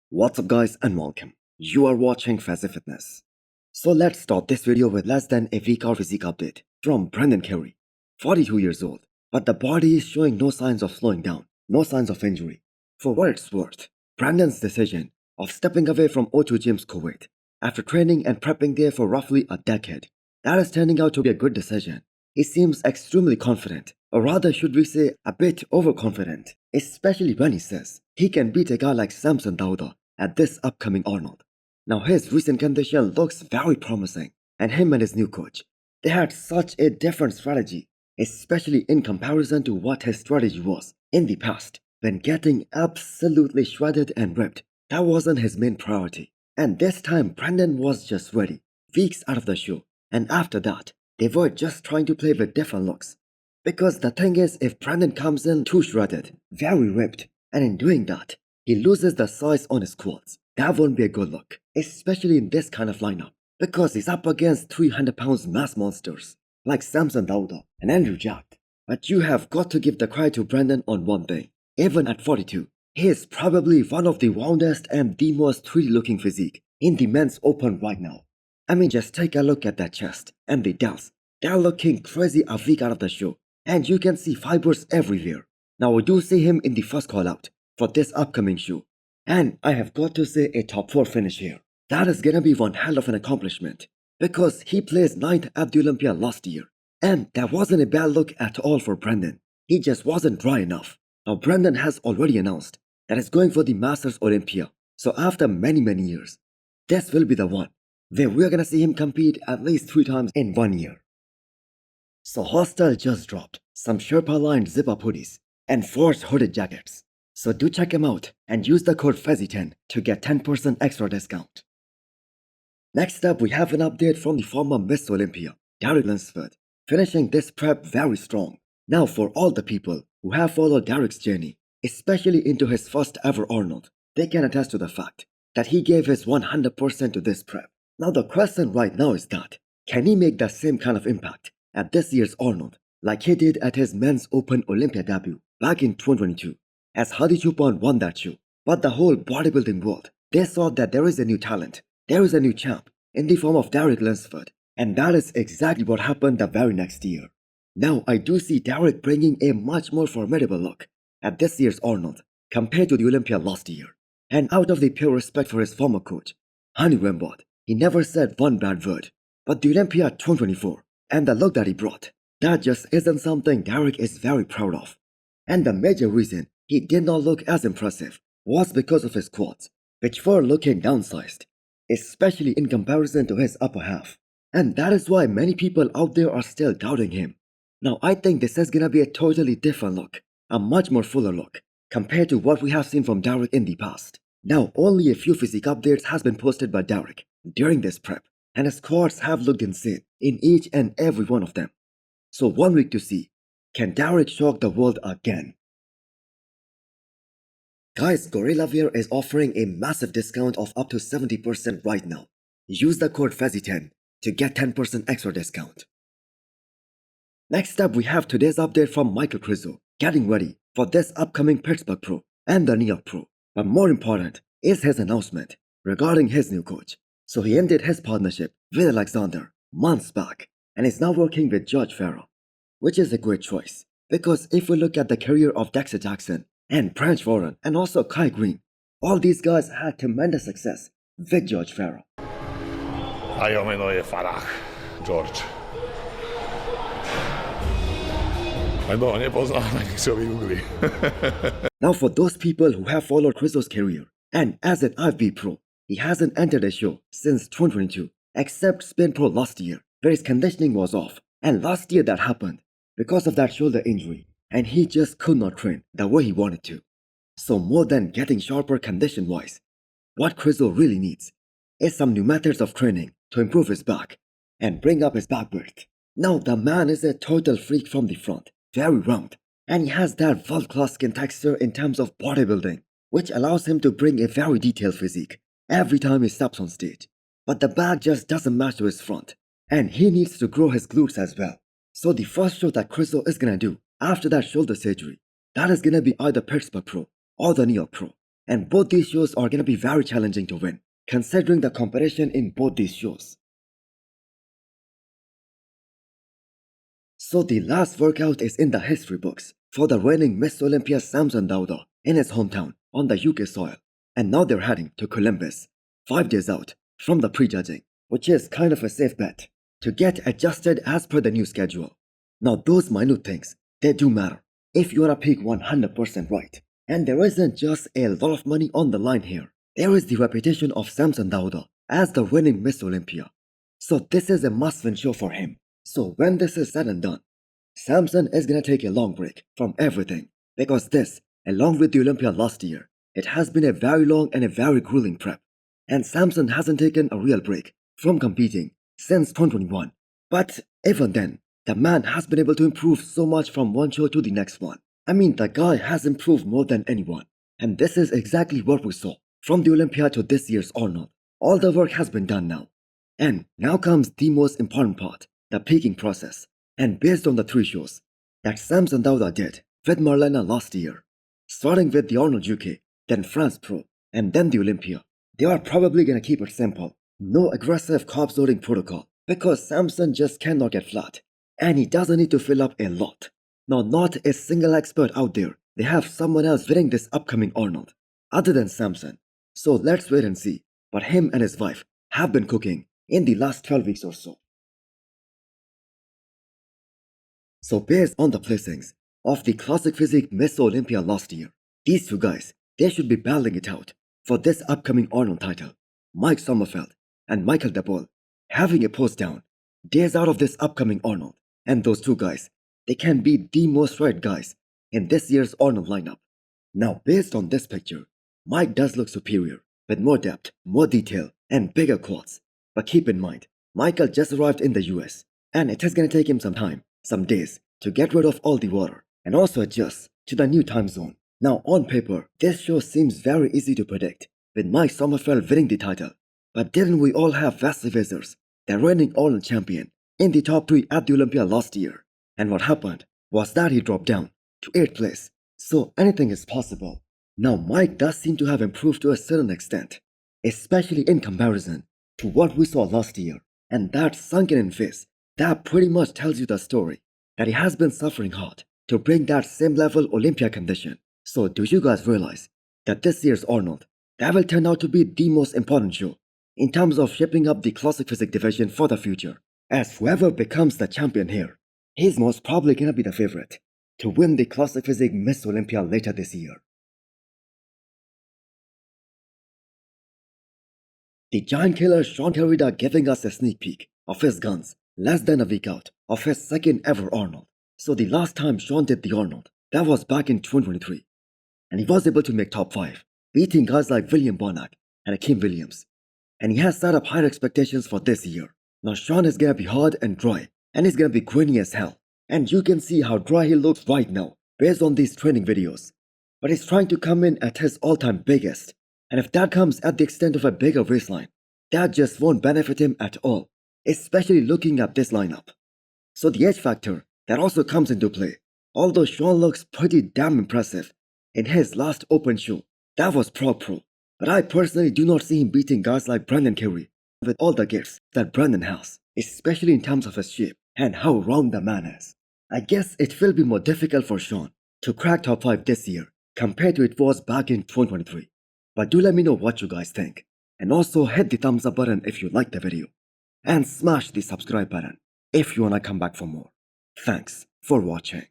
What's up guys and welcome. You are watching Fazi Fitness. So let's start this video with less than a week of physique update from Brendan Carey, 42 years old, but the body is showing no signs of slowing down, no signs of injury. For what it's worth, Brendan's decision of stepping away from O2 Gyms Kuwait after training and prepping there for roughly a decade, that is turning out to be a good decision. He seems extremely confident, or rather should we say a bit overconfident, especially when he says he can beat a guy like Samson at this upcoming Arnold. Now his recent condition looks very promising, and him and his new coach, they had such a different strategy, especially in comparison to what his strategy was in the past when getting absolutely shredded and ripped. That wasn't his main priority. And this time Brendan was just ready, weeks out of the show, and after that, they were just trying to play with different looks. Because the thing is, if Brendan comes in too shredded, very ripped, and in doing that, he loses the size on his quads, that won't be a good look, especially in this kind of lineup, because he's up against 300 pounds mass monsters, like Samson Dauda and Andrew Jack. But you have got to give the credit to Brendan on one thing. Even at 42, he is probably one of the roundest and the most 3D looking physique in the men's open right now. I mean, just take a look at that chest and the delts. They're looking crazy a week out of the show, and you can see fibers everywhere. Now we do see him in the first call out for this upcoming show, and I have got to say a top 4 finish here. That is gonna be one hell of an accomplishment, because he placed 9th at the Olympia last year, and that wasn't a bad look at all for Brendan. He just wasn't dry enough. Now Brendan has already announced that he's going for the Masters Olympia, so after many years, this will be the one where we're gonna see him compete at least 3 times in 1 year. So Hostel just dropped some Sherpa lined zip-up hoodies and forged hooded jackets. So do check him out and use the code Fazi10 to get 10% extra discount. Next up, we have an update from the former Miss Olympia, Derek Lunsford, finishing this prep very strong. Now for all the people who have followed Derek's journey, especially into his first ever Arnold, they can attest to the fact that he gave his 100% to this prep. Now the question right now is that, can he make the same kind of impact at this year's Arnold like he did at his men's Open Olympia debut back in 2022, as Hadi Choopan won that show? But the whole bodybuilding world, they saw that there is a new talent, there is a new champ in the form of Derek Lunsford, and that is exactly what happened the very next year. Now I do see Derek bringing a much more formidable look at this year's Arnold compared to the Olympia last year, and out of the pure respect for his former coach, Hani Rambod, he never said one bad word. But the Olympia 2024 and the look that he brought, that just isn't something Derek is very proud of. And the major reason he did not look as impressive was because of his quads, which were looking downsized, especially in comparison to his upper half. And that is why many people out there are still doubting him. Now I think this is gonna be a totally different look, a much more fuller look, compared to what we have seen from Derek in the past. Now only a few physique updates has been posted by Derek during this prep, and his quads have looked insane in each and every one of them. So 1 week to see, can Derek shock the world again? Guys, Gorilla Wear is offering a massive discount of up to 70% right now. Use the code Fazi10 to get 10% extra discount. Next up, we have today's update from Michael Krizo, getting ready for this upcoming Pittsburgh Pro and the New York Pro. But more important is his announcement regarding his new coach. So he ended his partnership with Alexander months back and is now working with George Farah, which is a great choice, because if we look at the career of Dexter Jackson and Branch Warren and also Kai Green, all these guys had tremendous success with George Farah. A io meno je Farah, George. No, nepoznám, ani si ho vygoogli. Now for those people who have followed Krizo's career, and as an IFB Pro, he hasn't entered a show since 2022, except Spin Pro last year, where his conditioning was off. And last year that happened because of that shoulder injury, and he just could not train the way he wanted to. So more than getting sharper condition-wise, what Krizo really needs is some new methods of training to improve his back and bring up his back width. Now the man is a total freak from the front, very round, and he has that world-class skin texture in terms of bodybuilding, which allows him to bring a very detailed physique every time he steps on stage. But the back just doesn't match to his front, and he needs to grow his glutes as well. So the first show that Krizo is gonna do after that shoulder surgery, that is gonna be either Pittsburgh Pro or the New York Pro. And both these shows are gonna be very challenging to win, considering the competition in both these shows. So the last workout is in the history books for the reigning Miss Olympia Samson Dauda in his hometown on the UK soil. And now they're heading to Columbus, 5 days out from the prejudging, which is kind of a safe bet, to get adjusted as per the new schedule. Now those minute things, they do matter if you wanna pick 100% right. And there isn't just a lot of money on the line here. There is the reputation of Samson Dauda as the reigning Miss Olympia. So this is a must-win show for him. So when this is said and done, Samson is gonna take a long break from everything, because this, along with the Olympia last year, it has been a very long and a very grueling prep. And Samson hasn't taken a real break from competing since 2021. But even then, the man has been able to improve so much from one show to the next one. I mean, the guy has improved more than anyone. And this is exactly what we saw from the Olympia to this year's Arnold. All the work has been done now. And now comes the most important part, the peaking process. And based on the 3 shows that Samson Dauda did with Marlena last year, starting with the Arnold UK, then France Pro, and then the Olympia, they are probably gonna keep it simple. No aggressive carbs loading protocol, because Samson just cannot get flat. And he doesn't need to fill up a lot. Now, not a single expert out there. They have someone else winning this upcoming Arnold, other than Samson. So let's wait and see what him and his wife have been cooking in the last 12 weeks or so. So based on the placings of the classic physique Miss Olympia last year, these 2 guys, they should be battling it out for this upcoming Arnold title. Mike Sommerfeld and Michael DeBoll having a post down days out of this upcoming Arnold. And those 2 guys, they can be the most right guys in this year's Arnold lineup. Now, based on this picture, Mike does look superior, with more depth, more detail, and bigger quads. But keep in mind, Michael just arrived in the US, and it is gonna take him some time, some days, to get rid of all the water, and also adjust to the new time zone. Now, on paper, this show seems very easy to predict, with Mike Sommerfeld winning the title. But didn't we all have Fazi, the reigning Arnold champion, in the top 3 at the Olympia last year? And what happened was that he dropped down to 8th place. So anything is possible. Now Mike does seem to have improved to a certain extent, especially in comparison to what we saw last year. And that sunken in face, that pretty much tells you the story, that he has been suffering hard to bring that same level Olympia condition. So do you guys realize that this year's Arnold, that will turn out to be the most important show in terms of shaping up the classic physique division for the future? As whoever becomes the champion here, he's most probably gonna be the favorite to win the classic physique Miss Olympia later this year. The giant killer Shaun giving us a sneak peek of his guns less than a week out of his second ever Arnold. So the last time Shaun did the Arnold, that was back in 2023. And he was able to make top 5, beating guys like William Bonac and Akeem Williams. And he has set up higher expectations for this year. Now Shaun is gonna be hard and dry, and he's gonna be grainy as hell. And you can see how dry he looks right now based on these training videos. But he's trying to come in at his all-time biggest. And if that comes at the extent of a bigger waistline, that just won't benefit him at all, especially looking at this lineup. So the edge factor, that also comes into play. Although Shaun looks pretty damn impressive in his last open show, that was Pro. But I personally do not see him beating guys like Brendan Carey with all the gifts that Brendan has, especially in terms of his shape and how round the man is. I guess it will be more difficult for Shaun to crack top 5 this year compared to it was back in 2023. But do let me know what you guys think. And also hit the thumbs up button if you liked the video. And smash the subscribe button if you wanna come back for more. Thanks for watching.